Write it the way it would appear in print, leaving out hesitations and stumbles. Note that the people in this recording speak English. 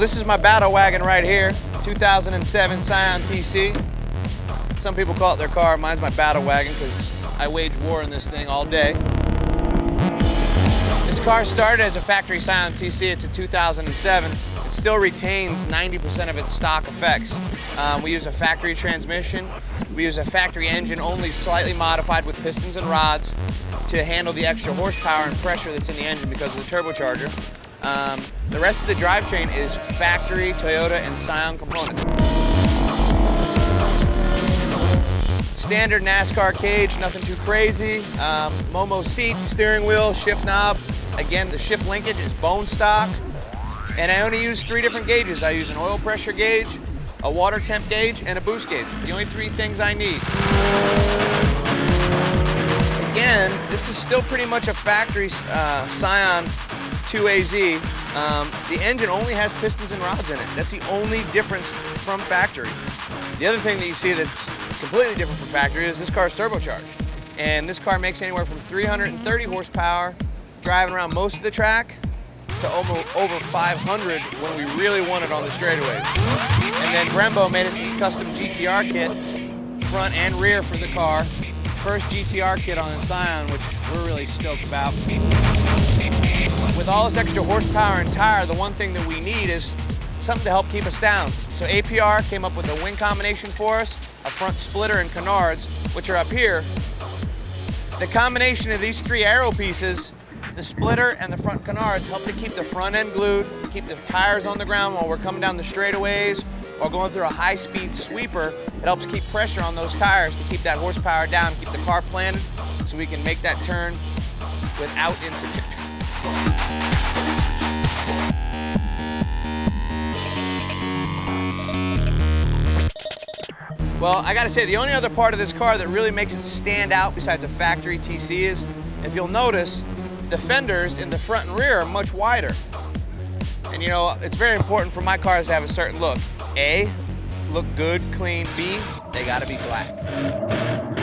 this is my battle wagon right here, 2007 Scion TC. Some people call it their car. Mine's my battle wagon because I wage war in this thing all day. This car started as a factory Scion TC. It's a 2007. It still retains 90% of its stock effects. We use a factory transmission. We use a factory engine, only slightly modified with pistons and rods to handle the extra horsepower and pressure that's in the engine because of the turbocharger. The rest of the drivetrain is factory Toyota and Scion components. Standard NASCAR cage, nothing too crazy. Momo seats, steering wheel, shift knob. Again, the shift linkage is bone stock. And I only use 3 different gauges. I use an oil pressure gauge, a water temp gauge, and a boost gauge. The only 3 things I need. Again, this is still pretty much a factory Scion 2AZ. The engine only has pistons and rods in it. That's the only difference from factory. The other thing that you see that's completely different from factory is this car is turbocharged. And this car makes anywhere from 330 horsepower driving around most of the track to over 500 when we really want it on the straightaways. And then Brembo made us this custom GTR kit, front and rear for the car. First GTR kit on the Scion, which we're really stoked about. With all this extra horsepower and tire, the one thing that we need is something to help keep us down. So APR came up with a wing combination for us, a front splitter and canards, which are up here. The combination of these 3 aero pieces, the splitter and the front canards, help to keep the front end glued, keep the tires on the ground while we're coming down the straightaways or going through a high-speed sweeper. It helps keep pressure on those tires to keep that horsepower down, keep the car planted so we can make that turn without incident. Well, I gotta say, the only other part of this car that really makes it stand out besides a factory TC is, if you'll notice, the fenders in the front and rear are much wider. And you know, it's very important for my cars to have a certain look. A, look good, clean. B, they gotta be black.